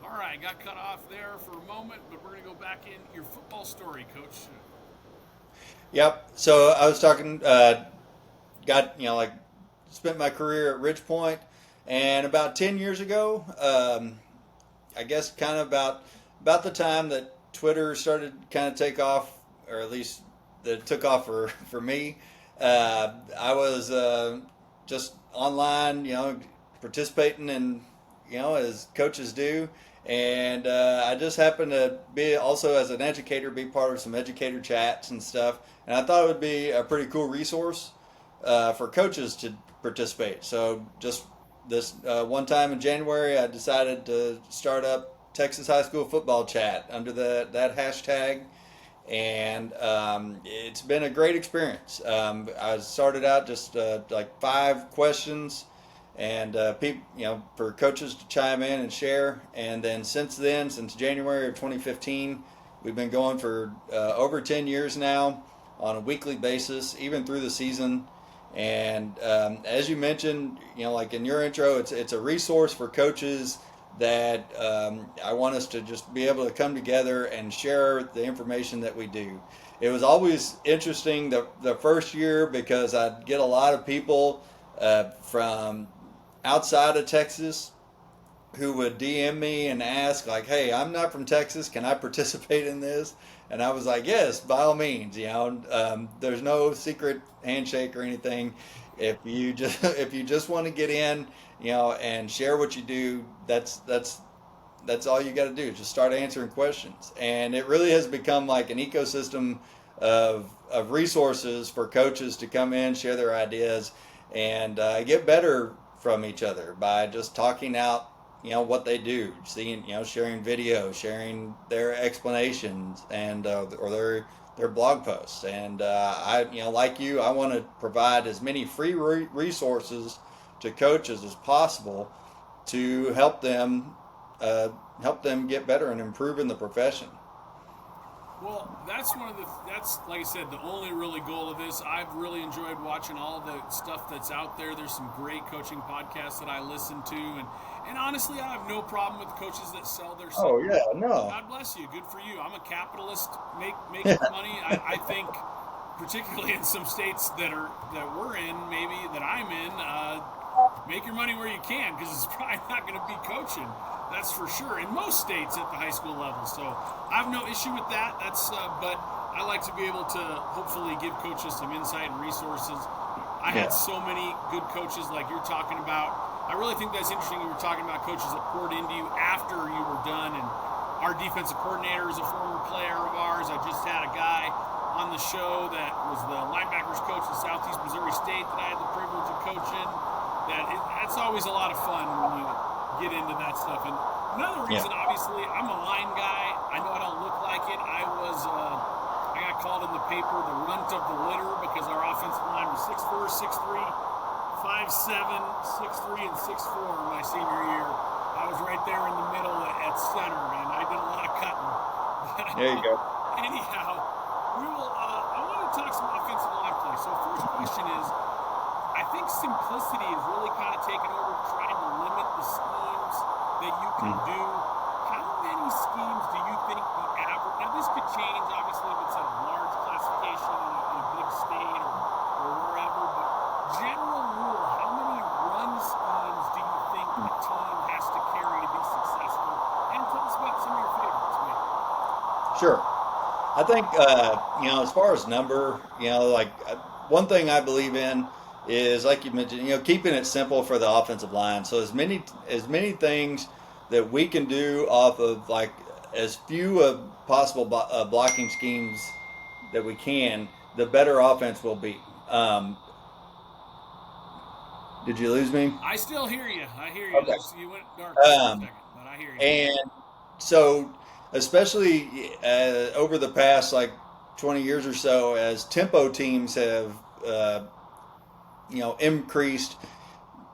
All right, got cut off there for a moment, but we're going to go back in your football story, Coach. Yep. So I was talking, got, like, spent my career at Ridge Point, and about 10 years ago, I guess kind of about the time that Twitter started kind of take off, or at least that it took off for me. I was just online, participating in, as coaches do. And I just happened to be also as an educator, be part of some educator chats and stuff. And I thought it would be a pretty cool resource for coaches to participate. So just this one time in January, I decided to start up Texas High School Football Chat under that hashtag, and it's been a great experience. I started out just like 5 questions, and for coaches to chime in and share. And then since then, since January of 2015, we've been going for over 10 years now on a weekly basis, even through the season. And as you mentioned, like in your intro, it's a resource for coaches that I want us to just be able to come together and share the information that we do. It was always interesting the first year because I'd get a lot of people from outside of Texas who would DM me and ask, like, "Hey, I'm not from Texas. Can I participate in this?" And I was like, "Yes, by all means." There's no secret handshake or anything. If you just want to get in, and share what you do, that's all you got to do. Just start answering questions, and it really has become like an ecosystem of resources for coaches to come in, share their ideas, and get better from each other by just talking out what they do, seeing, sharing video, sharing their explanations, and or their blog posts. And I, like you, I want to provide as many free resources to coaches as possible to uh, help them get better and improve in the profession. Well, that's that's, like I said, the only really goal of this. I've really enjoyed watching all the stuff that's out there. There's some great coaching podcasts that I listen to. And honestly, I have no problem with coaches that sell their stuff. Oh yeah, no, God bless you. Good for you. I'm a capitalist. Make your money. I think, particularly in some states that we're in, maybe that I'm in, make your money where you can because it's probably not going to be coaching. That's for sure. In most states at the high school level, so I have no issue with that. But I like to be able to hopefully give coaches some insight and resources. I had yeah, so many good coaches like you're talking about. I really think that's interesting. You were talking about coaches that poured into you after you were done, and our defensive coordinator is a former player of ours. I just had a guy on the show that was the linebackers coach at Southeast Missouri State that I had the privilege of coaching. That's always a lot of fun when you get into that stuff. And another yeah. reason, obviously, I'm a line guy. I know I don't look like it. I got called in the paper the runt of the litter because our offensive line was 6'4", 6'3", 5'7", 6'3", and 6'4" my senior year. I was right there in the middle at center, and I did a lot of cutting. There you go. Anyhow, we will. I want to talk some offensive line play. So first question is, I think simplicity is really kind of taken over, trying to limit the schemes that you can Mm. do. How many schemes do you think the average? Now this could change, obviously, if it's a large classification in a big state or wherever. But general rule, how many run schemes do you think a team has to carry to be successful? And tell us about some of your favorites, maybe. Sure. I think as far as number, like one thing I believe in is like you mentioned, keeping it simple for the offensive line. So as many things that we can do off of like as few of possible blocking schemes that we can, the better offense will be. Did you lose me? I still hear you. I hear you. Okay. You went dark there for a Um, second, but I hear you. and so, especially over the past like 20 years or so, as tempo teams have uh, increased.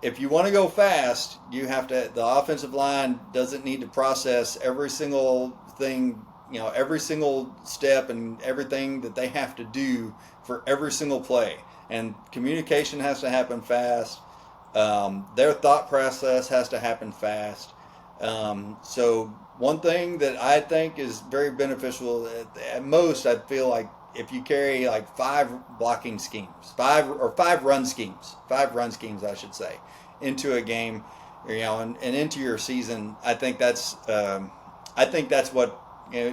If you want to go fast, you have to. The offensive line doesn't need to process every single thing, every single step and everything that they have to do for every single play. And communication has to happen fast. Their thought process has to happen fast. So one thing that I think is very beneficial at most, I feel like if you carry like five blocking schemes, five run schemes, I should say, into a game, and into your season, I think that's what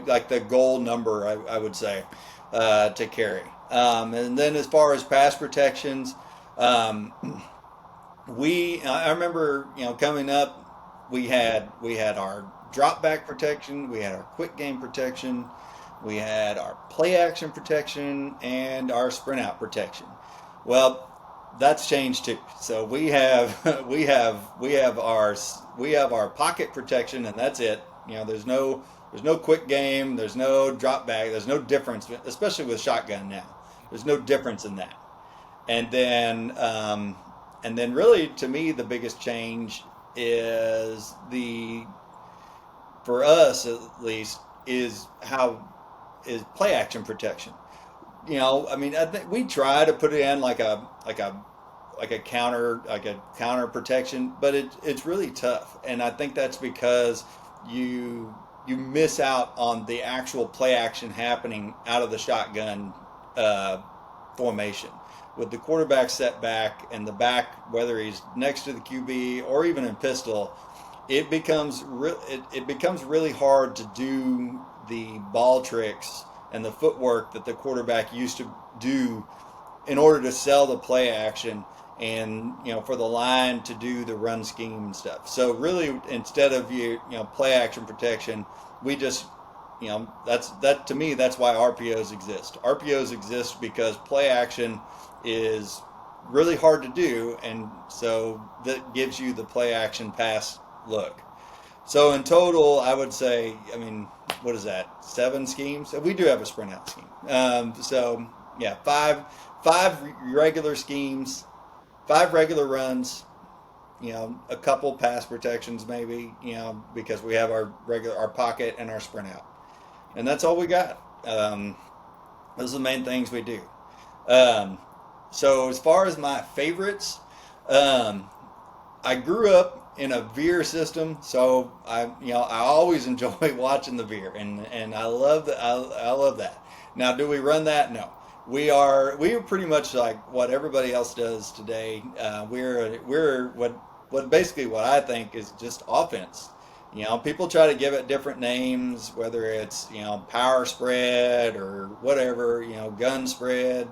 like the goal number I would say to carry. And then as far as pass protections, um, I remember coming up, we had our drop back protection, we had our quick game protection, we had our play action protection, and our sprint out protection. Well, that's changed too. So we have we have our pocket protection, and that's it. There's no quick game, there's no drop back, there's no difference, especially with shotgun now. There's no difference in that. And then really to me the biggest change is the for us at least is how is play action protection. I mean, I think we try to put it in like a counter protection, but it's really tough, and I think that's because you miss out on the actual play action happening out of the shotgun uh, formation with the quarterback set back and the back, whether he's next to the QB or even in pistol. It becomes really hard to do the ball tricks and the footwork that the quarterback used to do in order to sell the play action and for the line to do the run scheme and stuff. So really, instead of play action protection, we just that to me that's why RPOs exist. RPOs exist because play action is really hard to do, and so that gives you the play action pass look. So in total, I would say, I mean, what is that? 7 schemes? We do have a sprint out scheme. So yeah, five regular schemes, 5 regular runs. A couple pass protections maybe. Because we have our pocket and our sprint out, and that's all we got. Those are the main things we do. Um, so as far as my favorites, um, I grew up in a veer system, so I always enjoy watching the veer, and I love that. I love that. Now, do we run that? No. We are pretty much like what everybody else does today. We're what basically what I think is just offense. People try to give it different names, whether it's power spread or whatever, gun spread,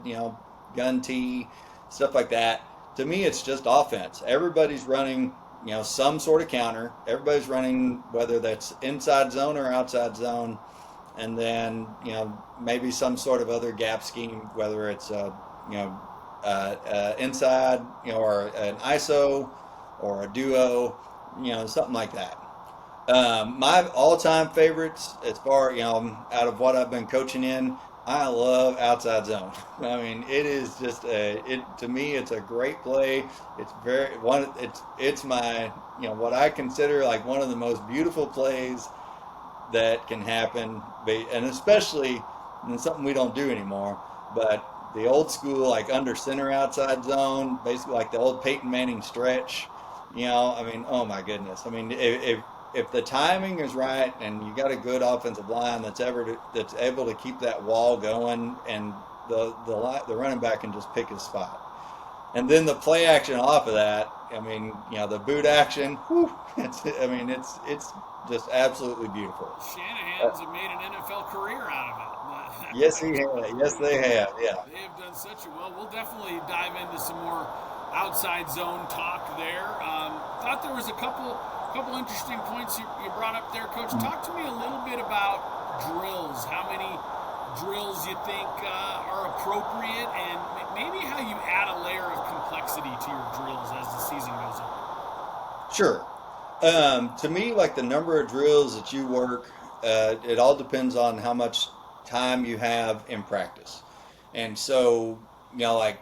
gun tee, stuff like that. To me, it's just offense. Everybody's running, some sort of counter. Everybody's running, whether that's inside zone or outside zone, and then maybe some sort of other gap scheme, whether it's inside, or an ISO or a duo, something like that. My all-time favorites, as far out of what I've been coaching in, I love outside zone. I mean, it is just it to me. It's a great play. It's very one. It's my what I consider like one of the most beautiful plays that can happen, and especially and something we don't do anymore. But the old school like under center outside zone, basically like the old Peyton Manning stretch. I mean, oh my goodness. I mean, if the timing is right and you got a good offensive line that's able to keep that wall going, and the running back can just pick his spot, and then the play action off of that. I mean, the boot action. Whew, I mean, it's just absolutely beautiful. Shanahan's have made an NFL career out of it. Yes, he has. Yes, they have. Yeah. They have done such a well. We'll definitely dive into some more outside zone talk there. Thought there was a couple interesting points you brought up there, Coach. Talk to me a little bit about drills. How many drills you think are appropriate, and maybe how you add a layer of complexity to your drills as the season goes on. Sure. To me, like the number of drills that you work, it all depends on how much time you have in practice. And so, like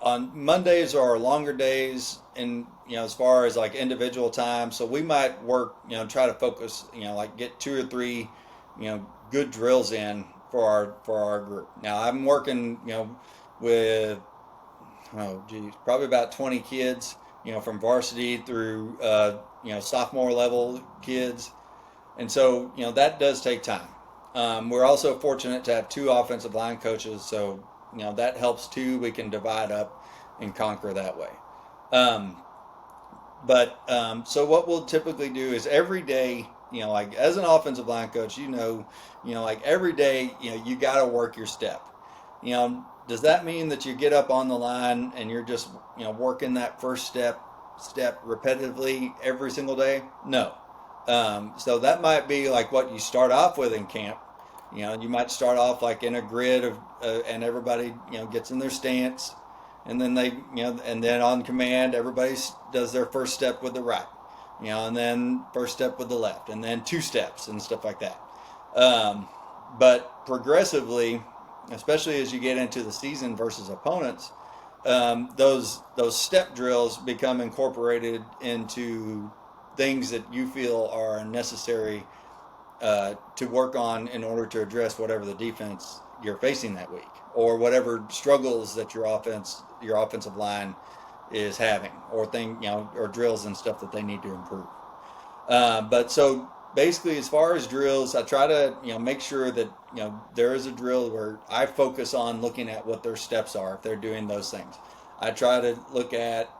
on Mondays are longer days, and as far as like individual time, so we might work, try to focus, like get 2 or 3, good drills in for our group. Now I'm working, with oh geez, probably about 20 kids, from varsity through sophomore level kids, and so that does take time. We're also fortunate to have two offensive line coaches, so that helps too. We can divide up and conquer that way. Um, but so what we'll typically do is every day, like as an offensive line coach, like every day, you got to work your step. Does that mean that you get up on the line and you're just, working that first step repetitively every single day? No. So that might be like what you start off with in camp. You might start off like in a grid of, and everybody, gets in their stance, and then and then on command, everybody does their first step with the right, and then first step with the left, and then two steps and stuff like that. Um, but progressively, especially as you get into the season versus opponents, those step drills become incorporated into things that you feel are necessary to work on in order to address whatever the defense you're facing that week, or whatever struggles that your offensive line is having, or or drills and stuff that they need to improve. But so basically, as far as drills, I try to make sure that there is a drill where I focus on looking at what their steps are if they're doing those things. I try to look at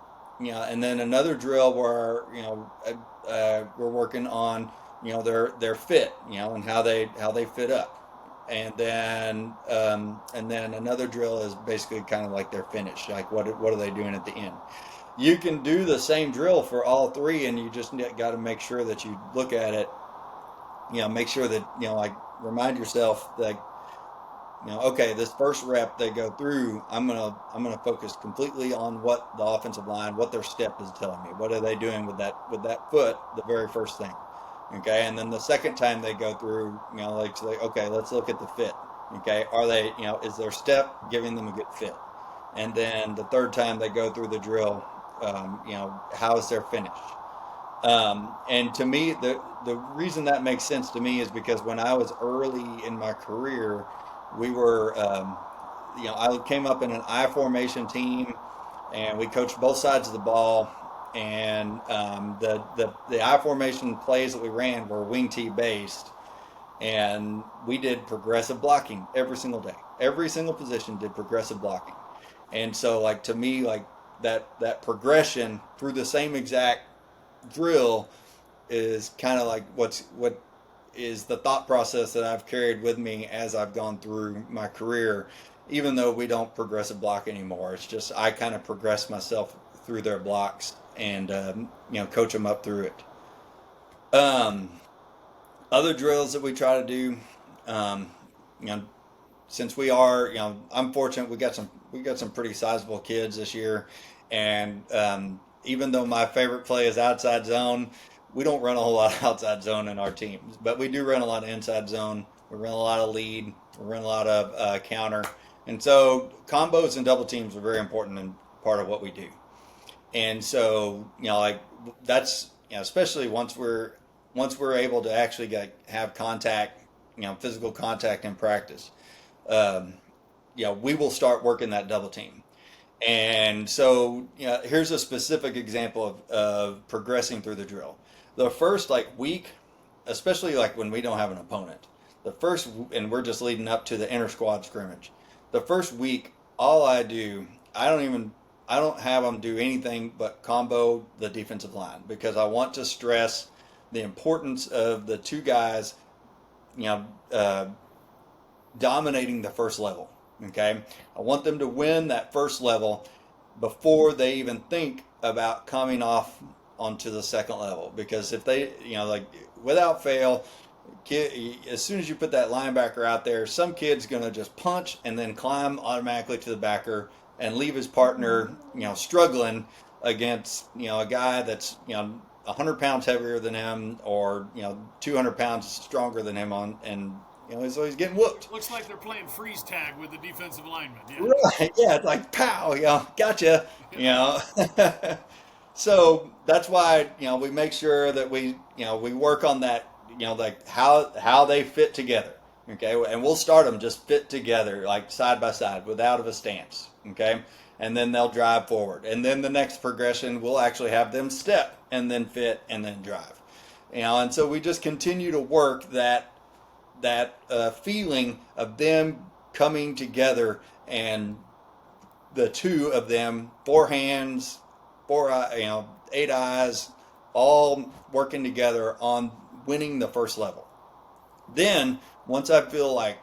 and then another drill where we're working on their fit, and how they fit up. And then another drill is basically kind of like their finish, like what are they doing at the end. You can do the same drill for all three, and you just got to make sure that you look at it, make sure that like remind yourself that okay, this first rep they go through, I'm gonna focus completely on what the offensive line, what their step is telling me, what are they doing with that foot, the very first thing. Okay, and then the second time they go through, like say, okay, let's look at the fit. Okay, are they, is their step giving them a good fit? And then the third time they go through the drill, how is their finish? And to me, the reason that makes sense to me is because when I was early in my career, we were, I came up in an I formation team, and we coached both sides of the ball. And the I formation plays that we ran were wing T based, and we did progressive blocking every single day. Every single position did progressive blocking, and so like to me, like that progression through the same exact drill is kind of like what is the thought process that I've carried with me as I've gone through my career. Even though we don't progressive block anymore, it's just I kind of progress myself through their blocks and coach them up through it. Um, Other drills that we try to do, um, you know, since we are, I'm fortunate we got some pretty sizable kids this year, and even though my favorite play is outside zone, we don't run a whole lot of outside zone in our teams, but we do run a lot of inside zone. We run a lot of lead. We run a lot of counter, and so combos and double teams are very important and part of what we do. And so like that's especially once we're able to actually have contact, physical contact in practice, um, we will start working that double team. And so here's a specific example of progressing through the drill. The first like week, especially like when we don't have an opponent, and we're just leading up to the inter squad scrimmage. The first week, all I do, I don't have them do anything but combo the defensive line, because I want to stress the importance of the two guys, you know, uh, dominating the first level. Okay, I want them to win that first level before they even think about coming off onto the second level. Because if they, like without fail, as soon as you put that linebacker out there, some kid's gonna just punch and then climb automatically to the backer and leave his partner, struggling against, a guy that's, 100 pounds heavier than him, or 200 pounds stronger than him and so he's getting whooped. Looks like they're playing freeze tag with the defensive lineman. Yeah. Right? Yeah, it's like pow, gotcha. So that's why we make sure that we work on that, like how they fit together. Okay, and we'll start them just fit together, like side by side, without of a stance. Okay, and then they'll drive forward, and then the next progression we'll actually have them step and then fit and then drive. And so we just continue to work that feeling of them coming together, and the two of them, four hands, eight eyes, all working together on winning the first level. Then once I feel like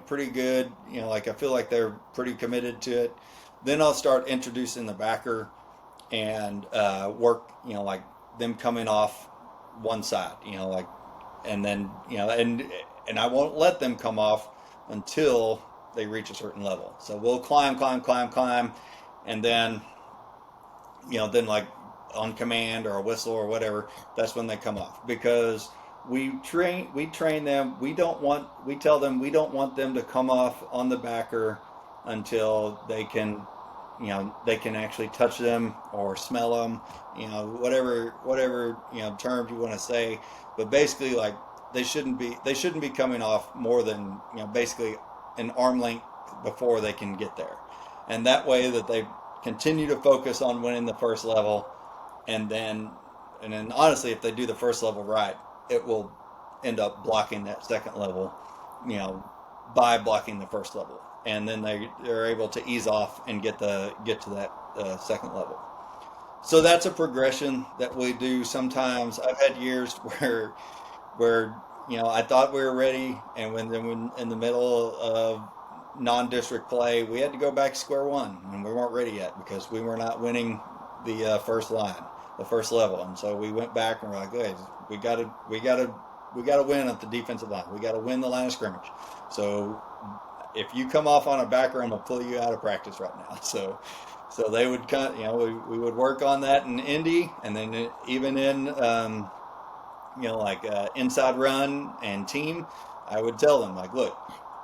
pretty good, like I feel like they're pretty committed to it, then I'll start introducing the backer and work, like them coming off one side, like, and then and I won't let them come off until they reach a certain level. So we'll climb, and then then like on command or a whistle or whatever, that's when they come off, because we train them. We tell them we don't want them to come off on the backer until they can actually touch them or smell them, whatever terms you want to say. But basically, like, they shouldn't be coming off more than basically an arm length before they can get there, and that way that they continue to focus on winning the first level, and then honestly, if they do the first level right, it will end up blocking that second level, by blocking the first level, and then they're able to ease off and get to that second level. So that's a progression that we do. Sometimes I've had years where I thought we were ready, and when in the middle of non-district play, we had to go back to square one, and we weren't ready yet because we were not winning the first level, and so we went back and we're like, hey, we got to win at the defensive line. We got to win the line of scrimmage. So if you come off on a backer, I'm gonna pull you out of practice right now. So they would we would work on that in Indy, and then even in inside run and team, I would tell them, like, look,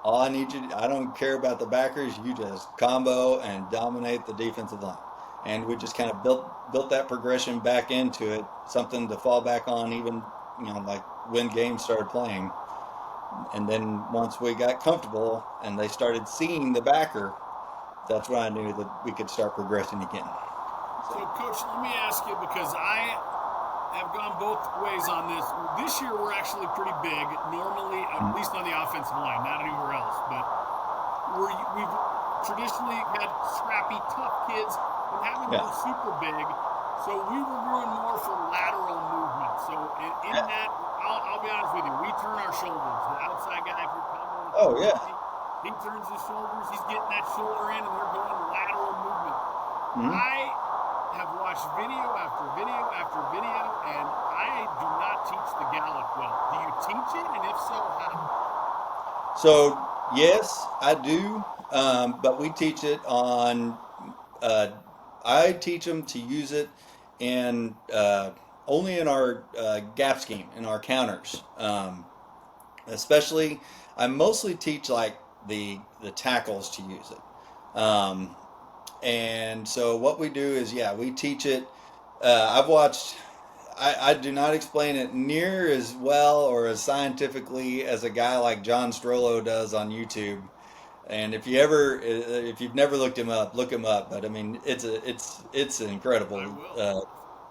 all I need I don't care about the backers. You just combo and dominate the defensive line. And we just kind of built that progression back into it, something to fall back on, even like when games started playing. And then once we got comfortable and they started seeing the backer, that's when I knew that we could start progressing again. So, Coach, let me ask you, because I have gone both ways on this. This year we're actually pretty big, normally, at least on the offensive line, not anywhere else. But we've traditionally had scrappy, tough kids, and having them super big. So we were doing more for lateral movement. So in that, I'll be honest with you, we turn our shoulders. The outside guy, if you're coming, oh yeah, he turns his shoulders. He's getting that shoulder in, and they're going lateral movement. Mm-hmm. I have watched video after video after video, and I do not teach the gallop well. Do you teach it, and if so, how? So yes, I do, but we teach it on. I teach them to use it in only in our gap scheme, in our counters. Especially, I mostly teach like the tackles to use it. And so what we do is, we teach it. I've watched. I do not explain it near as well or as scientifically as a guy like John Strollo does on YouTube. And if you've never looked him up, look him up. But I mean, it's incredible.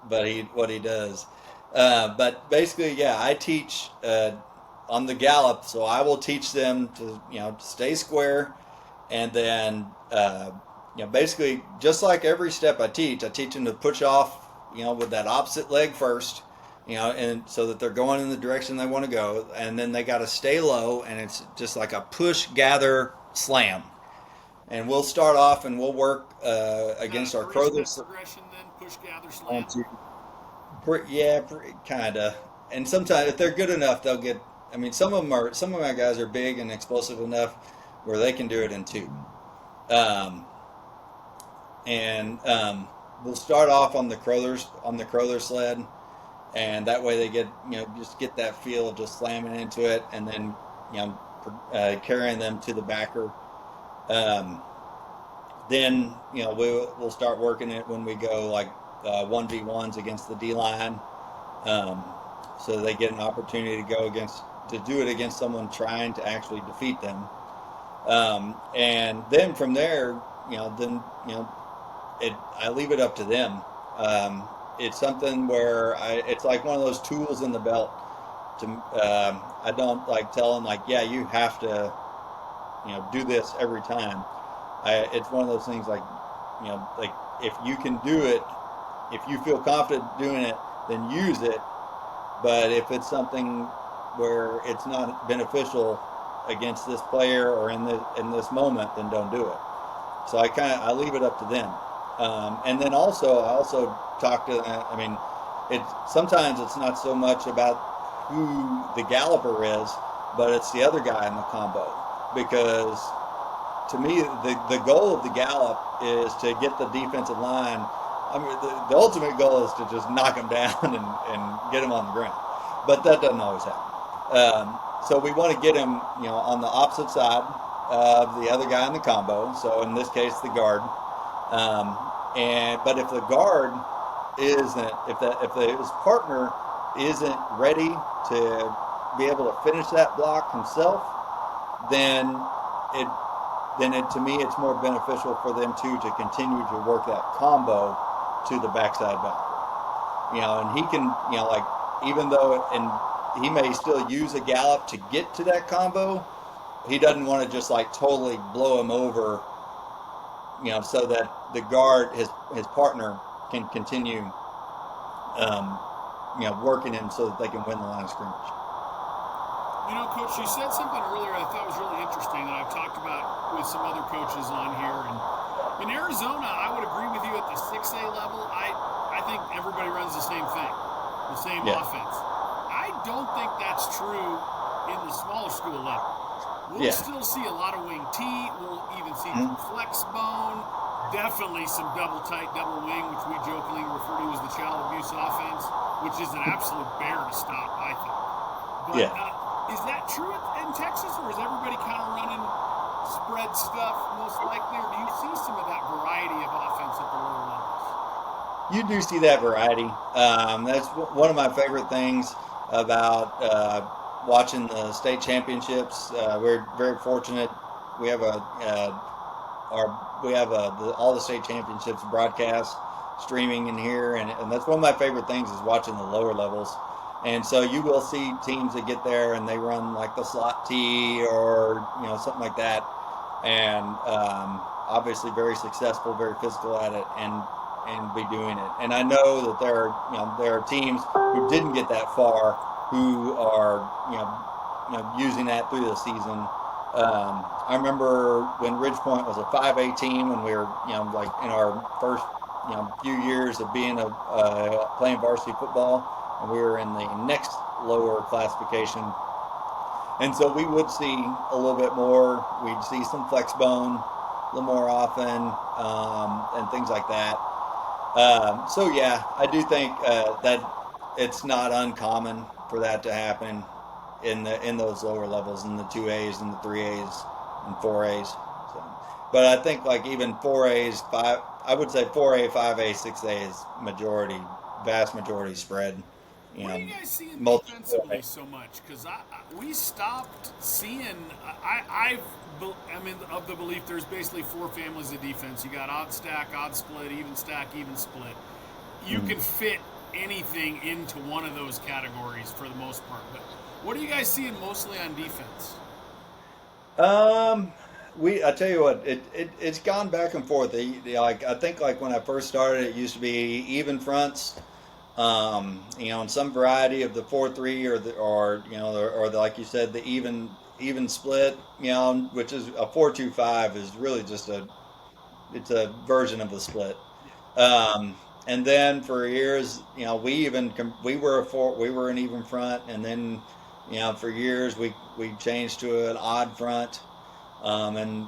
What he does. But basically, I teach on the gallop. So I will teach them to stay square, and then basically just like every step I teach them to push off with that opposite leg first. And so that they're going in the direction they want to go, and then they got to stay low, and it's just like a push, gather, slam. And we'll start off and we'll work against our Crothers. Progression, then push, gather, slam. Kind of. And sometimes if they're good enough, they'll get. I mean, some of my guys are big and explosive enough where they can do it in two. We'll start off on the Crothers sled, and that way they get just get that feel of just slamming into it, and then carrying them to the backer. Then we'll start working it when we go like 1v1s against the D line, so they get an opportunity to do it against someone trying to actually defeat them. And then from there, I leave it up to them. it's something where it's like one of those tools in the belt. I don't like tell them like, yeah, you have to, do this every time. It's one of those things like, like if you can do it, if you feel confident doing it, then use it. But if it's something where it's not beneficial against this player or in this moment, then don't do it. So I leave it up to them. And then I also talk to them. I mean, sometimes it's not so much about who the galloper is, but it's the other guy in the combo. Because to me, the goal of the gallop is to get the defensive line. I mean, the ultimate goal is to just knock them down and get them on the ground. But that doesn't always happen. So we want to get him, on the opposite side of the other guy in the combo. So in this case, the guard. But if the guard isn't, if his partner isn't ready to be able to finish that block himself, then to me it's more beneficial for them to continue to work that combo to the backside backer. And he can, like, even though, and he may still use a gallop to get to that combo, he doesn't want to just like totally blow him over, so that the guard, his partner, can continue, working him so that they can win the line of scrimmage. Coach, you said something earlier I thought was really interesting that I've talked about with some other coaches on here. And in Arizona, I would agree with you at the 6A level. I think everybody runs the same thing, the same offense. I don't think that's true in the smaller school level. We'll still see a lot of wing T. We'll even see some flex bone. Definitely some double tight, double wing, which we jokingly refer to as the child abuse offense, which is an absolute bear to stop, I think. But is that true in Texas, or is everybody kind of running spread stuff most likely, or do you see some of that variety of offense at the lower levels? You do see that variety. That's one of my favorite things about watching the state championships. We're very fortunate. We have all the state championships broadcast streaming in here, and that's one of my favorite things is watching the lower levels. And so you will see teams that get there and they run like the slot T or something like that, and obviously very successful, very physical at it, and be doing it. And I know that there are teams who didn't get that far who are using that through the season. I remember when Ridgepoint was a 5A team, and we were like in our first few years of being playing varsity football. And we were in the next lower classification. And so we would see a little bit more. We'd see some flex bone a little more often, and things like that. So yeah, I do think that it's not uncommon for that to happen in those lower levels, in the 2As and the 3As and 4As. So, but I think like even 4As, I would say 4A, 5A, 6A is vast majority spread. What are you guys seeing defensively so much? Because we stopped seeing. I'm of the belief there's basically four families of defense. You got odd stack, odd split, even stack, even split. You can fit anything into one of those categories for the most part. But what are you guys seeing mostly on defense? I tell you what, it's gone back and forth. I think like when I first started, it used to be even fronts. In some variety of the 4-3 or like you said, the even split, which is a 4-2-5 is really just it's a version of the split. And then for years, we were an even front, and then for years we changed to an odd front, and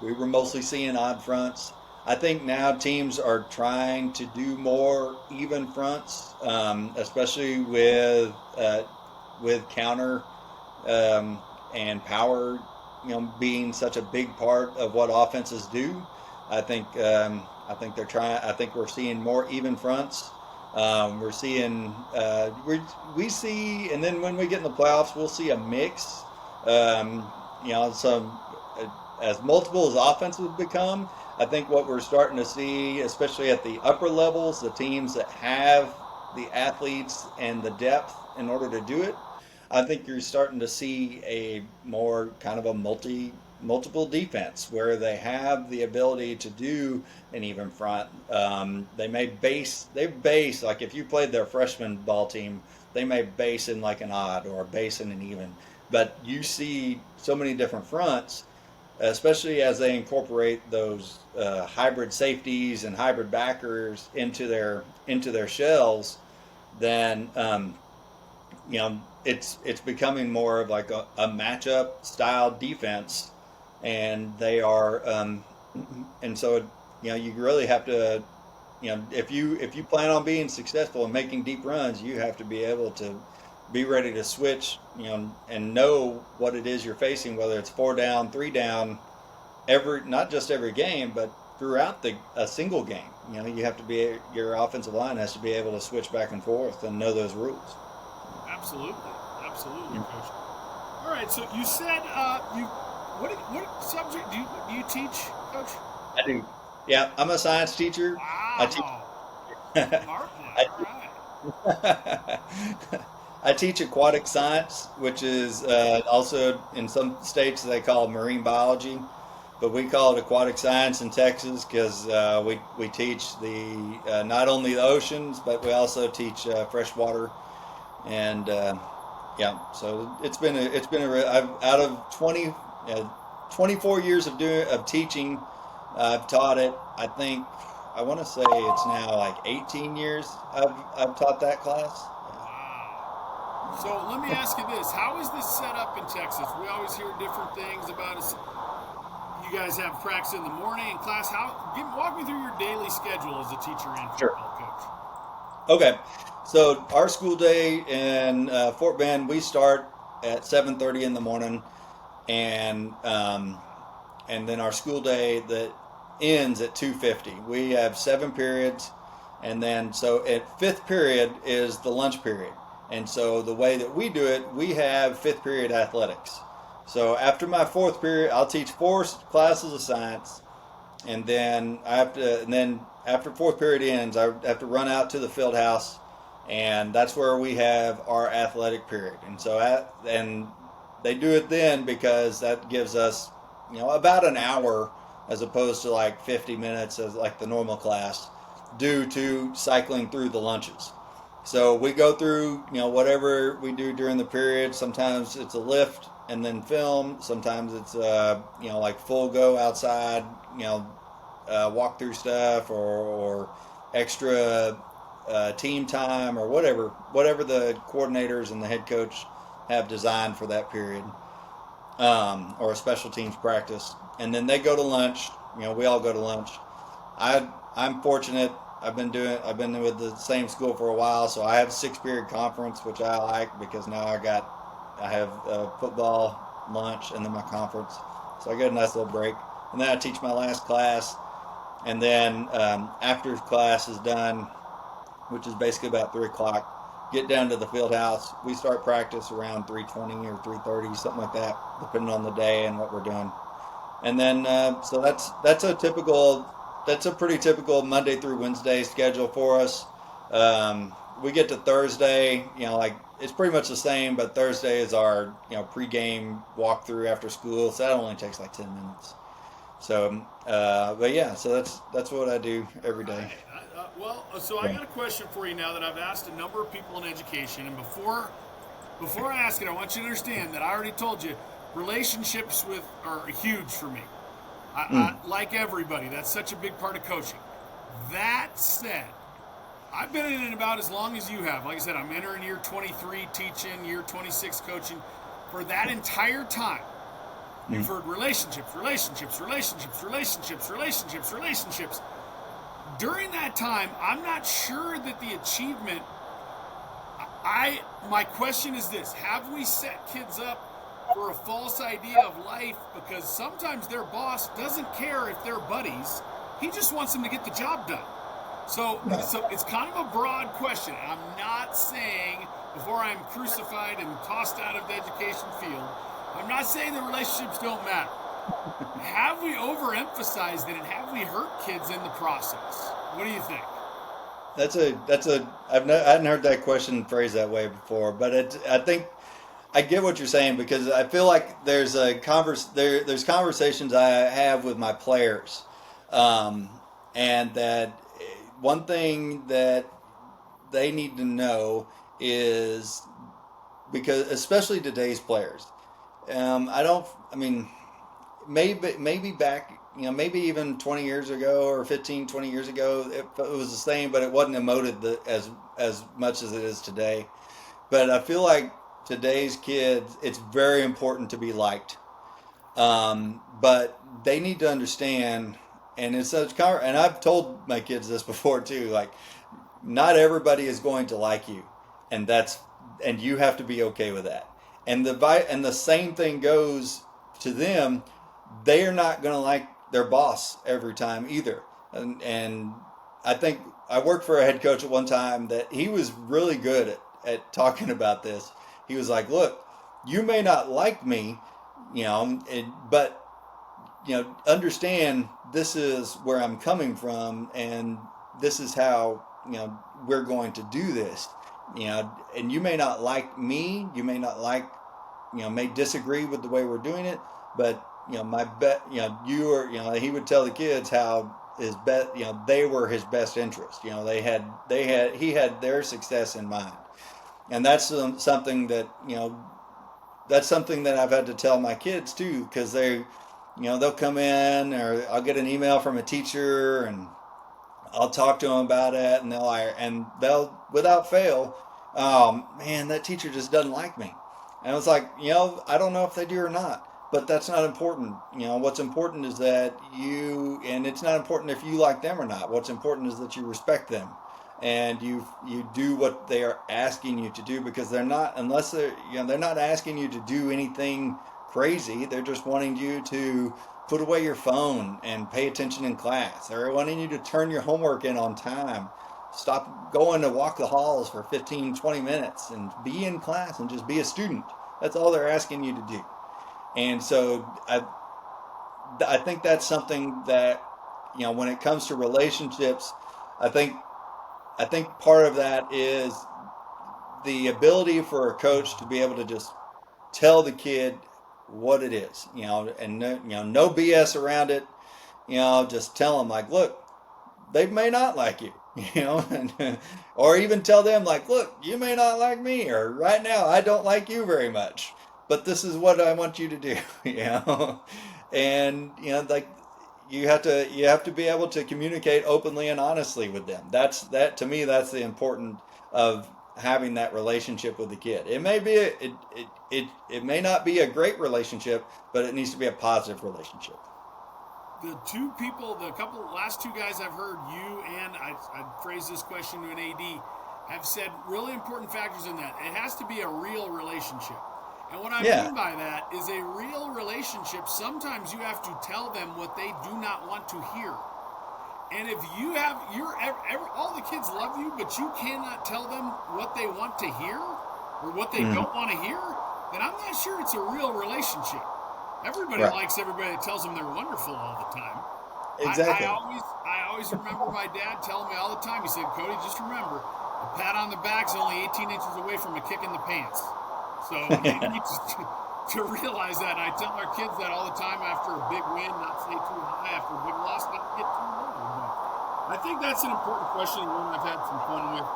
we were mostly seeing odd fronts. I think now teams are trying to do more even fronts, especially with counter and power, being such a big part of what offenses do. I think they're trying. I think we're seeing more even fronts. We're seeing we see, and then when we get in the playoffs, we'll see a mix. Some as multiple as offenses become. I think what we're starting to see, especially at the upper levels, the teams that have the athletes and the depth in order to do it, I think you're starting to see a more kind of a multiple defense where they have the ability to do an even front. They base like if you played their freshman ball team, they may base in like an odd or base in an even. But you see so many different fronts, especially as they incorporate those hybrid safeties and hybrid backers into their shells. Then it's becoming more of like a matchup style defense, and they are and so you really have to if you plan on being successful and making deep runs, you have to be able to be ready to switch, and know what it is you're facing, whether it's 4 down, 3 down, not just every game, but throughout a single game. You have to be your offensive line has to be able to switch back and forth and know those rules. Absolutely, Coach. All right, so you said what subject do you teach, Coach? I do. Yeah, I'm a science teacher. Wow. I teach. Smart one. All right. I teach aquatic science, which is also in some states they call marine biology, but we call it aquatic science in Texas because we teach the not only the oceans, but we also teach freshwater, and yeah. So I've out of 24 years of teaching, I've taught it. I want to say it's now like 18 years I've taught that class. Wow. So let me ask you this: how is this set up in Texas? We always hear different things about us. You guys have practice in the morning and class. Walk me through your daily schedule as a teacher and football coach. Okay, so our school day in Fort Bend, we start at 7:30 in the morning, and then our school day that ends at 2:50. We have 7 periods, and then so at 5th period is the lunch period. And so the way that we do it, we have 5th period athletics. So after my 4th period, I'll teach 4 classes of science, and then after 4th period ends, I have to run out to the field house, and that's where we have our athletic period. And so and they do it then because that gives us about an hour as opposed to like 50 minutes as like the normal class, due to cycling through the lunches. So we go through whatever we do during the period. Sometimes it's a lift and then film. Sometimes it's like full go outside, walk through stuff or extra team time or whatever the coordinators and the head coach have designed for that period, or a special teams practice. And then they go to lunch. We all go to lunch. I'm fortunate. I've been with the same school for a while, so I have 6-period conference, which I like because now I have football, lunch, and then my conference. So I get a nice little break. And then I teach my last class. And then after class is done, which is basically about 3 o'clock, get down to the field house. We start practice around 3:20 or 3:30, something like that, depending on the day and what we're doing. And then so that's a pretty typical Monday through Wednesday schedule for us. We get to Thursday, it's pretty much the same, but Thursday is our pregame walkthrough after school, so that only takes like 10 minutes. So, but yeah, so that's what I do every day. So I got a question for you now that I've asked a number of people in education, and before I ask it, I want you to understand that I already told you relationships are huge for me. I, like everybody, that's such a big part of coaching. That said, I've been in it about as long as you have. Like I said, I'm entering year 23 teaching, year 26 coaching. For that entire time, you've heard relationships. During that time, I'm not sure that the achievement, my question is this: have we set kids up for a false idea of life? Because sometimes their boss doesn't care if they're buddies. He just wants them to get the job done. So it's kind of a broad question. I'm not saying, before I'm crucified and tossed out of the education field, I'm not saying that relationships don't matter. have we overemphasized it and have we hurt kids in the process? What do you think? I hadn't heard that question phrased that way before, but I think I get what you're saying because I feel like there's conversations I have with my players, um, and that one thing that they need to know is because especially today's players, I don't. I mean, maybe back, maybe even 20 years ago or 15, 20 years ago, it was the same, but it wasn't emoted as much as it is today. But I feel like today's kids, it's very important to be liked. But they need to understand, and and I've told my kids this before too, like not everybody is going to like you, and and you have to be okay with that. And the same thing goes to them. They are not going to like their boss every time either. And I think I worked for a head coach at one time that he was really good at talking about this. He was like, "Look, you may not like me, but understand this is where I'm coming from, and this is how we're going to do this. And you may not like me, you may not like, may disagree with the way we're doing it, but my bet, you are, he would tell the kids how his bet, they were his best interest. He had their success in mind, and that's something that that's something that I've had to tell my kids too, because they'll come in, or I'll get an email from a teacher, and I'll talk to them about it, and they'll without fail, man, that teacher just doesn't like me. And I was like, I don't know if they do or not, but that's not important. What's important is that and it's not important if you like them or not. What's important is that you respect them, and you do what they are asking you to do, because they're not, unless they're not asking you to do anything crazy. They're just wanting you to put away your phone and pay attention in class. They're wanting you to turn your homework in on time. Stop going to walk the halls for 15, 20 minutes and be in class and just be a student. That's all they're asking you to do. And so I think that's something that, when it comes to relationships, I think I think part of that is the ability for a coach to be able to just tell the kid what it is, and no BS around it. Just tell them like, look, they may not like you, or even tell them like, look, you may not like me, or right now I don't like you very much, but this is what I want you to do, and like you have to be able to communicate openly and honestly with them. That to me, that's the important of having that relationship with the kid. It may be it may not be a great relationship, but it needs to be a positive relationship. The last two guys I've heard, you and I phrased this question to an AD, have said really important factors in that. It has to be a real relationship. And what I Yeah. mean by that is a real relationship. Sometimes you have to tell them what they do not want to hear. And if you have all the kids love you, but you cannot tell them what they want to hear or what they Mm. don't want to hear, then I'm not sure it's a real relationship. Everybody Right. likes everybody that tells them they're wonderful all the time. Exactly. I always remember my dad telling me all the time. He said, "Cody, just remember, a pat on the back's only 18 inches away from a kick in the pants." So you need to realize that. And I tell our kids that all the time after a big win, not say too high. After a big loss, not get too low. But I think that's an important question, and one I've had some fun with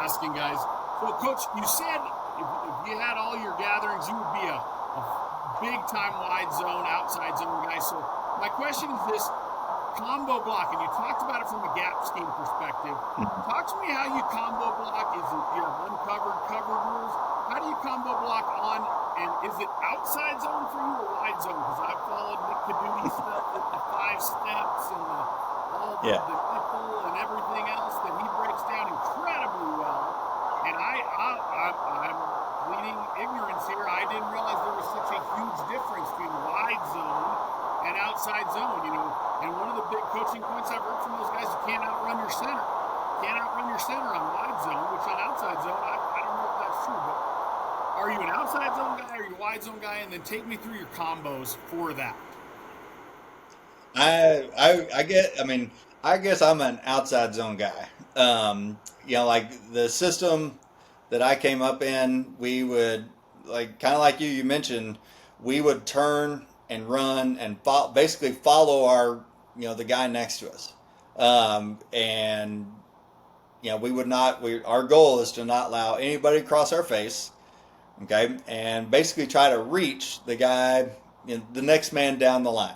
asking guys. So, Coach, you said if you had all your gatherings, you would be a big-time wide zone, outside zone guy. So my question is this: combo block, and you talked about it from a gap scheme perspective. Talk to me how you combo block. Is it you have uncovered, covered rules? How do you combo block on, and is it outside zone for you or wide zone? Because I've followed Nick Caduti stuff with the 5 steps and all Yeah. the nipple and everything else that he breaks down incredibly well. And I'm pleading ignorance here. I didn't realize there was such a huge difference between wide zone and outside zone, And one of the big coaching points I've heard from those guys, you can't outrun your center. Can't outrun your center on wide zone, which on outside zone, I don't know if that's true, but are you an outside zone guy or are you a wide zone guy? And then take me through your combos for that. I get. I mean, I guess I'm an outside zone guy. Like the system that I came up in, we would like kind of like you mentioned, we would turn and run and basically follow our the guy next to us, and we would not. Our goal is to not allow anybody to cross our face. Okay, and basically try to reach the guy, the next man down the line.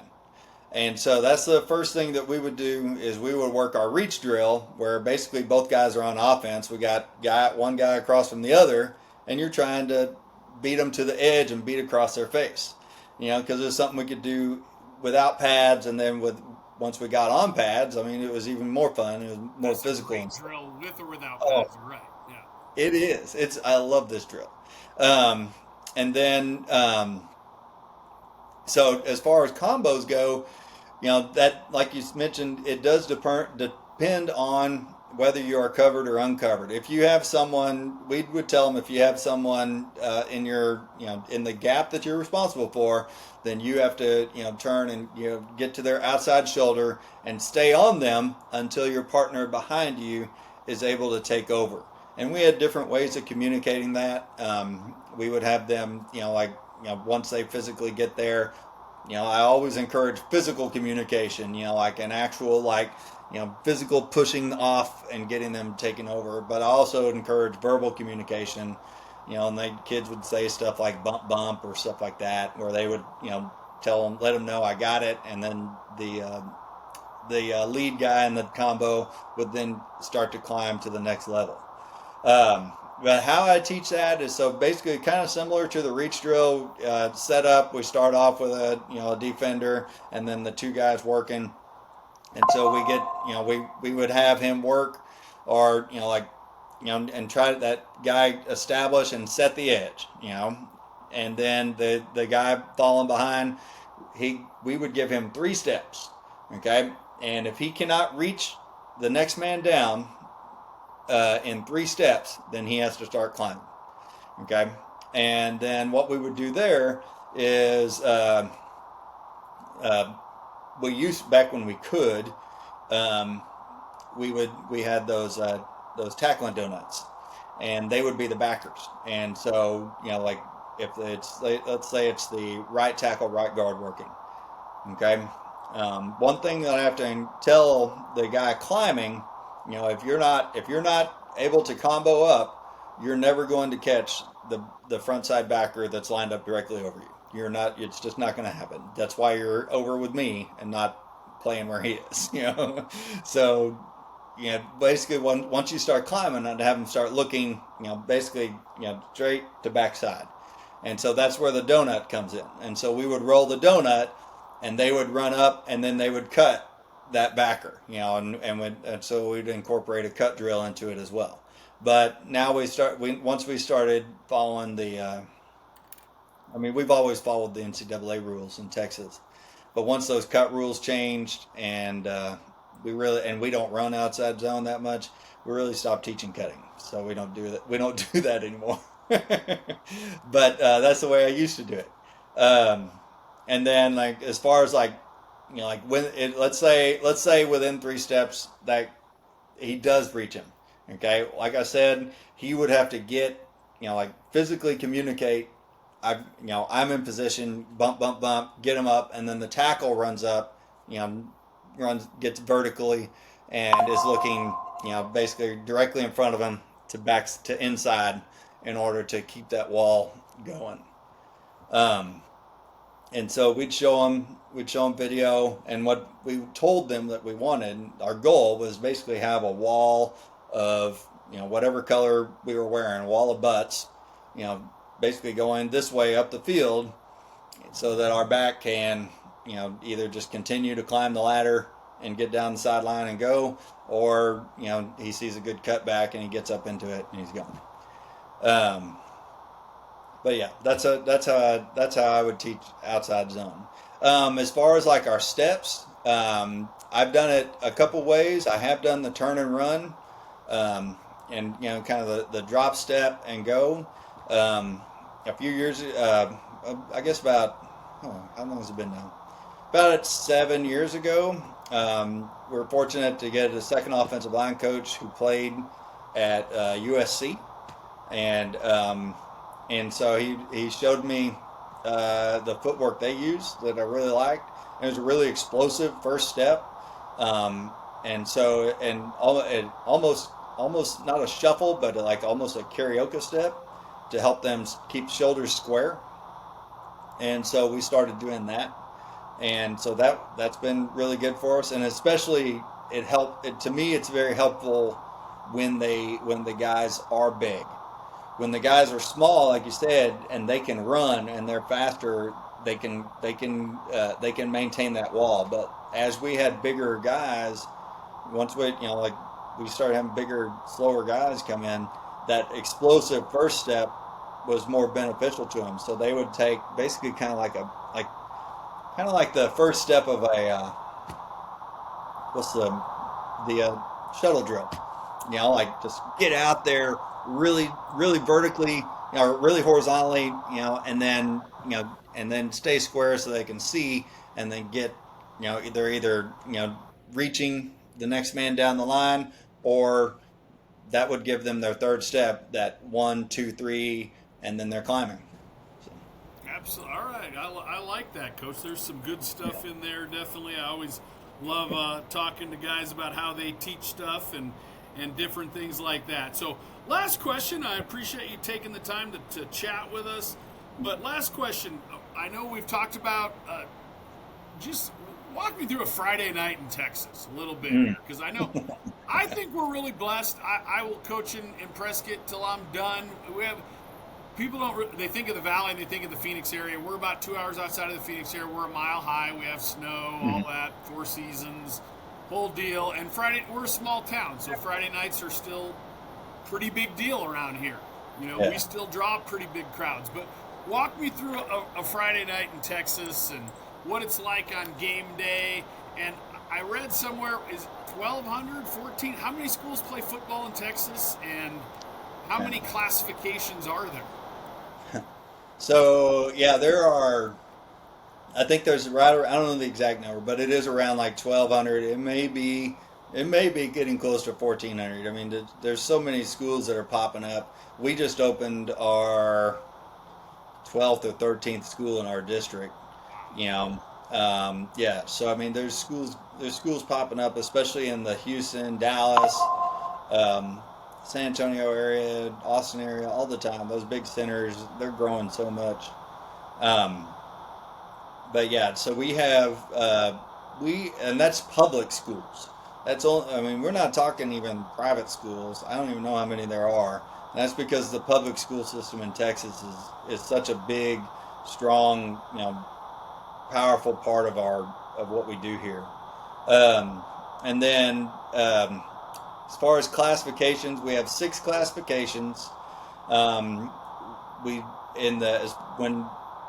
And so that's the first thing that we would do is we would work our reach drill where basically both guys are on offense. We got one guy across from the other, and you're trying to beat them to the edge and beat across their face. Because it's something we could do without pads, and then once we got on pads, I mean, it was even more fun. It was more That's a physical. great drill with or without Oh, pads. You're right. Yeah. it is. I love this drill. Um, and then so as far as combos go, that like you mentioned, it does depend on whether you are covered or uncovered. If you have someone, we would tell them if you have someone in your in the gap that you're responsible for, then you have to turn and get to their outside shoulder and stay on them until your partner behind you is able to take over. And we had different ways of communicating that. We would have them once they physically get there, I always encourage physical communication, like an actual physical pushing off and getting them taken over. But I also encourage verbal communication, and the kids would say stuff like bump bump or stuff like that, where they would tell them, let them know I got it, and then the lead guy in the combo would then start to climb to the next level. But how I teach that is so basically kind of similar to the reach drill setup. We start off with a defender and then the two guys working, and so we get we would have him work or and try that guy establish and set the edge, and then the guy falling behind, we would give him 3 steps, okay, and if he cannot reach the next man down in 3 steps, then he has to start climbing. Okay, and then what we would do there is we used back when we could, um, we had those tackling donuts, and they would be the backers. And so like if it's let's say it's the right tackle, right guard working. Okay, one thing that I have to tell the guy climbing, if you're not able to combo up, you're never going to catch the front side backer that's lined up directly over you. You're not. It's just not going to happen. That's why you're over with me and not playing where he is. So basically, once you start climbing, I'd have him start looking, basically, straight to backside, and so that's where the donut comes in. And so we would roll the donut, and they would run up, and then they would cut that backer, and so we'd incorporate a cut drill into it as well. But now once we started following I mean, we've always followed the NCAA rules in Texas, but once those cut rules changed, and we don't run outside zone that much, we really stopped teaching cutting. So we don't do that. We don't do that anymore. But that's the way I used to do it. And then like as far as like when let's say within 3 steps that he does reach him. Okay, like I said, he would have to get like physically communicate. I'm in position, bump bump bump, get him up, and then the tackle runs up, gets vertically, and is looking basically directly in front of him to back to inside in order to keep that wall going. Um, and so we'd show them video, and what we told them that we wanted, our goal was basically have a wall of whatever color we were wearing, a wall of butts, basically going this way up the field, so that our back can either just continue to climb the ladder and get down the sideline and go, or he sees a good cutback and he gets up into it and he's gone. Um, but yeah, that's how I would teach outside zone. As far as like our steps, I've done it a couple ways. I have done the turn and run, and kind of the drop step and go. A few years, I guess about how long has it been now? about 7 years ago. We were fortunate to get a second offensive line coach who played at USC, and so he showed me the footwork they use that I really liked. It was a really explosive first step, and so it almost not a shuffle, but like almost a karaoke step to help them keep shoulders square. And so we started doing that, and so that's been really good for us, and especially to me it's very helpful when the guys are big. When the guys are small, like you said, and they can run and they're faster, they can maintain that wall. But as we had bigger guys, once like we started having bigger, slower guys come in, that explosive first step was more beneficial to them. So they would take basically kind of like the first step of a what's the shuttle drill. Like just get out there really, really vertically, really horizontally, and then stay square so they can see, and then get, they're either, reaching the next man down the line, or that would give them their third step, that 1, 2, 3, and then they're climbing. So, Absolutely. All right. I like that, Coach. There's some good stuff in there, definitely. I always love talking to guys about how they teach stuff and different things like that. So, last question. I appreciate you taking the time to chat with us. But last question. I know we've talked about just walk me through a Friday night in Texas a little bit, because I think we're really blessed. I will coach in Prescott till I'm done. We have people they think of the Valley and they think of the Phoenix area. We're about 2 hours outside of the Phoenix area. We're a mile high. We have snow, all that, Four Seasons, whole deal. And we're a small town, so Friday nights are still pretty big deal around here. We still draw pretty big crowds. But walk me through a Friday night in Texas and what it's like on game day. And I read somewhere, is 1,200, 14? How many schools play football in Texas, and how many classifications are there? So yeah, there are. I think there's right around, I don't know the exact number, but it is around like 1,200. It may be getting close to 1,400. I mean, there's so many schools that are popping up. We just opened our 12th or 13th school in our district. Yeah. So I mean, there's schools popping up, especially in the Houston, Dallas, San Antonio area, Austin area, all the time. Those big centers, they're growing so much. But yeah, so we have and that's public schools. That's all. I mean, we're not talking even private schools. I don't even know how many there are. And that's because the public school system in Texas is such a big, strong, powerful part of what we do here. And then as far as classifications, we have 6 classifications. We in the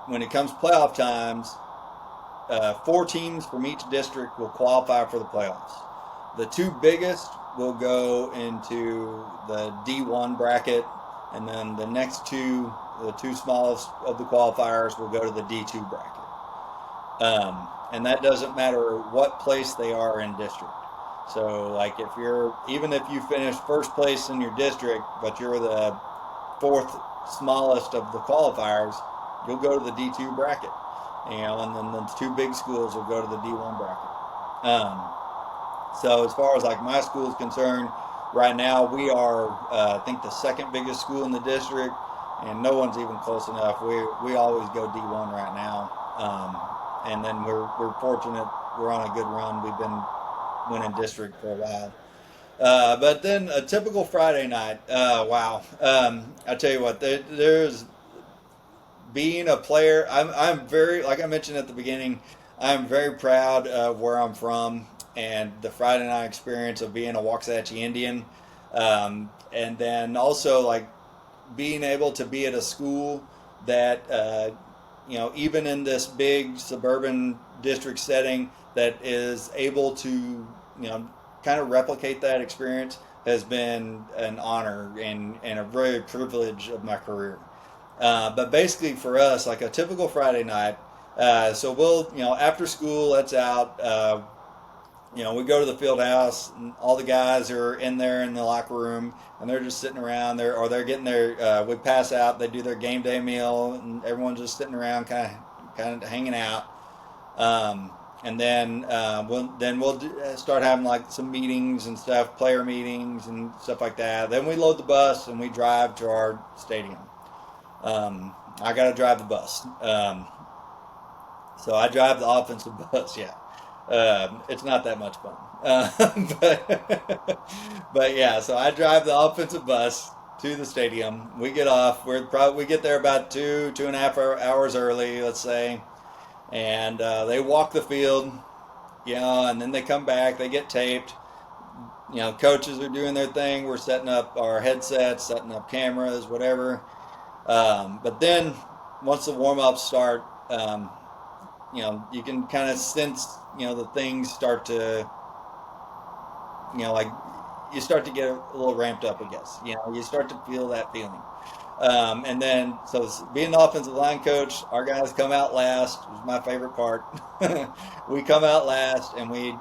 when it comes playoff times, 4 teams from each district will qualify for the playoffs. The 2 biggest will go into the D1 bracket, and then the next 2, the 2 smallest of the qualifiers, will go to the D2 bracket. And that doesn't matter what place they are in district. So, like, even if you finish first place in your district, but you're the 4th smallest of the qualifiers, you'll go to the D2 bracket. And then the 2 big schools will go to the D1 bracket. So as far as like my school is concerned, right now we are, I think, the 2nd biggest school in the district, and no one's even close enough. We always go D1 right now, and then we're fortunate. We're on a good run. We've been winning district for a while. But then a typical Friday night. Wow. I tell you what, there's being a player. I'm very, like I mentioned at the beginning, I'm very proud of where I'm from and the Friday night experience of being a Waxahachie Indian. And then also like being able to be at a school that, even in this big suburban district setting, that is able to, kind of replicate that experience, has been an honor and a very privilege of my career. But basically for us, like a typical Friday night, So we'll, after school, let's out. We go to the field house, and all the guys are in there in the locker room, and they're just sitting around there, or they're getting their. We pass out. They do their game day meal, and everyone's just sitting around, kind of hanging out. And then we'll start having like some meetings and stuff, player meetings and stuff like that. Then we load the bus and we drive to our stadium. I got to drive the bus. So I drive the offensive bus. Yeah, it's not that much fun. But yeah, so I drive the offensive bus to the stadium. We get off. We get there about 2.5 hours early, let's say, and they walk the field. And then they come back. They get taped. Coaches are doing their thing. We're setting up our headsets, setting up cameras, whatever. But then once the warm ups start, you can kind of sense, the things start to, like you start to get a little ramped up, I guess. You start to feel that feeling. And then, so being the offensive line coach, our guys come out last, which is my favorite part. We come out last and we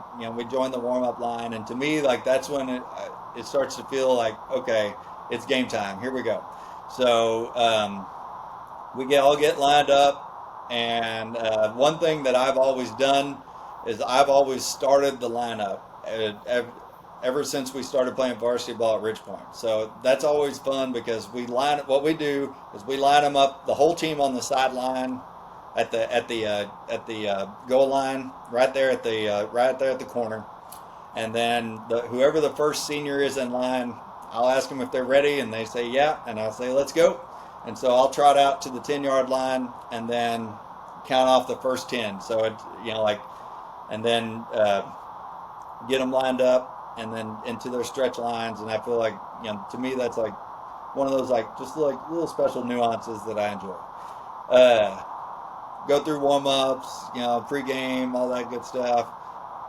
join the warm up line. And to me, like, that's when it starts to feel like, okay, it's game time. Here we go. So, we all get lined up. And one thing that I've always done is I've always started the lineup ever since we started playing varsity ball at Ridge Point. So that's always fun because what we do is we line them up, the whole team on the sideline at the goal line, right there at the corner. And then whoever the first senior is in line, I'll ask them if they're ready, and they say yeah, and I'll say let's go. And so I'll trot out to the 10-yard line and then count off the first 10. So and then get them lined up and then into their stretch lines. And I feel like, to me, that's like one of those just like little special nuances that I enjoy. Go through warm ups, pregame, all that good stuff.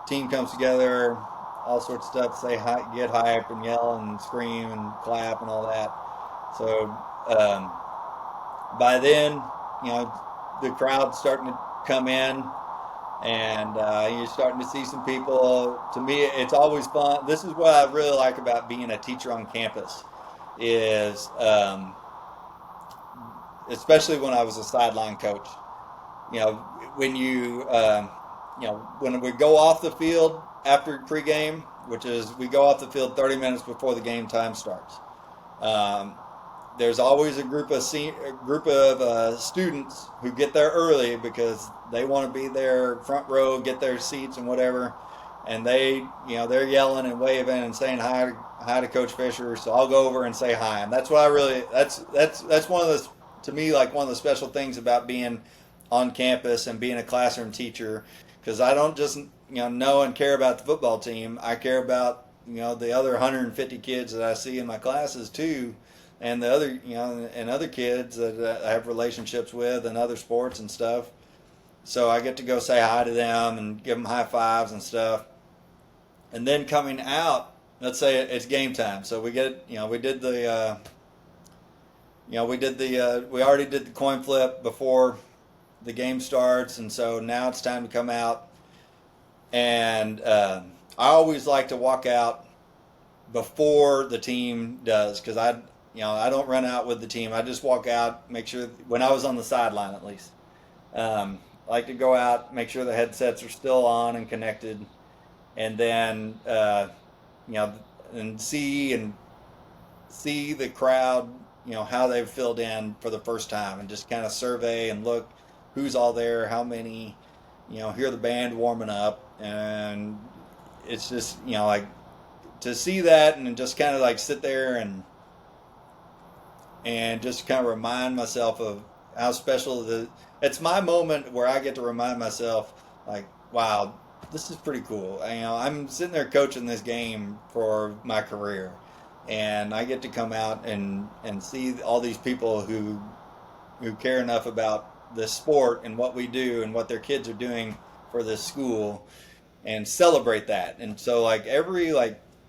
Team comes together, all sorts of stuff. Say hi, get hype and yell and scream and clap and all that. So by then, the crowd's starting to come in, and you're starting to see some people. To me, it's always fun. This is what I really like about being a teacher on campus, is especially when I was a sideline coach. When when we go off the field after pregame, which is we go off the field 30 minutes before the game time starts. There's always a group of students who get there early because they want to be there front row, get their seats and whatever, and they're yelling and waving and saying hi to Coach Fisher. So I'll go over and say hi, and that's what that's one of the, to me, like one of the special things about being on campus and being a classroom teacher, because I don't just know and care about the football team. I care about the other 150 kids that I see in my classes too, and the other and other kids that I have relationships with and other sports and stuff. So I get to go say hi to them and give them high fives and stuff. And then coming out, let's say it's game time. So we get we already did the coin flip before the game starts, and so now it's time to come out. And I always like to walk out before the team does, because I don't run out with the team. I just walk out, make sure, when I was on the sideline at least. I like to go out, make sure the headsets are still on and connected, and then and see the crowd, how they've filled in for the first time, and just kind of survey and look who's all there, how many, hear the band warming up, and it's just to see that and just kind of sit there and just kind of remind myself of how special it's my moment where I get to remind myself, wow, this is pretty cool. I'm sitting there coaching this game for my career, and I get to come out and see all these people who care enough about this sport and what we do and what their kids are doing for this school, and celebrate that. And so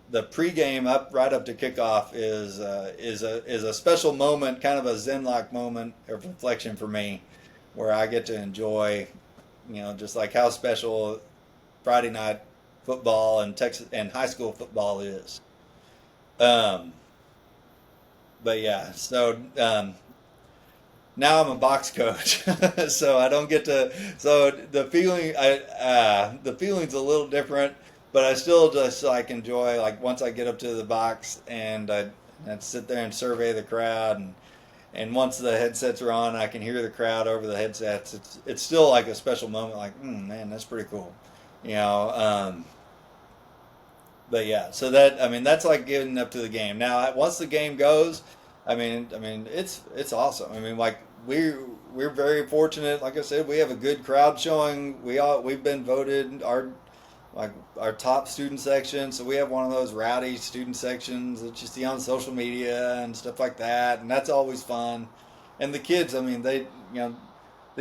the pregame right up to kickoff is a special moment, kind of a Zen-like moment of reflection for me, where I get to enjoy just like how special Friday night football and Texas and high school football is. Um, but yeah, so now I'm a box coach, so I don't get to. So the feeling's a little different, but I still just like enjoy like once I get up to the box and I'd sit there and survey the crowd and once the headsets are on, I can hear the crowd over the headsets. It's still like a special moment. Like, man, that's pretty cool, you know. But yeah, so that's like getting up to the game. Now, once the game goes, it's awesome. I mean, like we're very fortunate. Like I said, we have a good crowd showing. We've been voted our top student section. So we have one of those rowdy student sections that you see on social media and stuff like that, and that's always fun. And the kids, I mean, the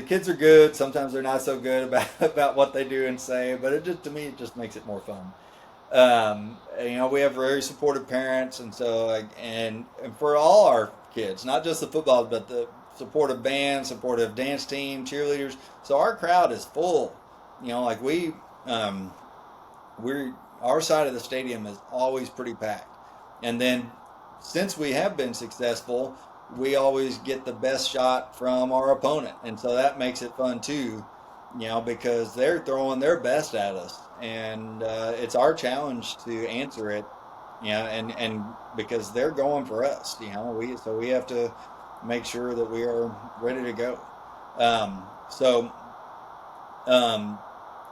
kids are good. Sometimes they're not so good about about what they do and say, but to me, it just makes it more fun. We have very supportive parents, and so and for all our kids, not just the football, but the supportive band, supportive dance team, cheerleaders. So our crowd is full. Like um, we're our side of the stadium is always pretty packed, and then since we have been successful, we always get the best shot from our opponent, and so that makes it fun too. Because they're throwing their best at us, and it's our challenge to answer it. And because they're going for us, we have to make sure that we are ready to go. So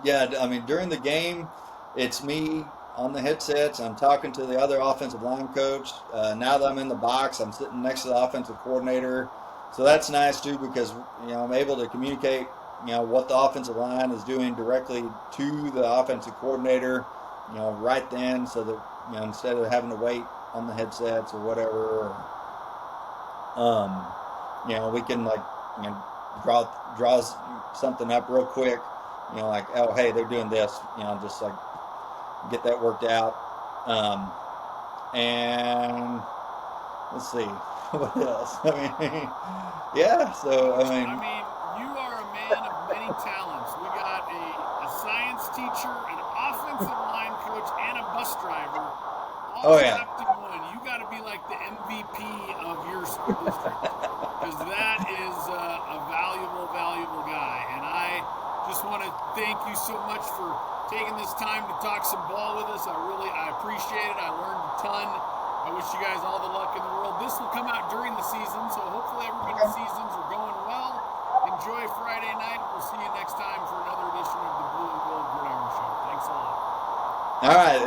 yeah, I mean during the game, it's me on the headsets. I'm talking to the other offensive line coach. Now that I'm in the box, I'm sitting next to the offensive coordinator, so that's nice too because I'm able to communicate what the offensive line is doing directly to the offensive coordinator, right then, so that instead of having to wait on the headsets or whatever, we can like you know draw something up real quick, like oh hey they're doing this, just like get that worked out, and let's see what else. I mean, yeah. So I mean, you are a man of many talents. We got a science teacher, an offensive line coach, and a bus driver, all oh yeah. wrapped in one. You got to be like the MVP of your school district because that is a valuable, valuable guy. And I just want to thank you so much for taking this time to talk some ball with us. I appreciate it. I learned a ton. I wish you guys all the luck in the world. This will come out during the season, so hopefully everybody's seasons are going well. Enjoy Friday night. We'll see you next time for another edition of the Blue and Gold Gridiron Show. Thanks a lot. All right.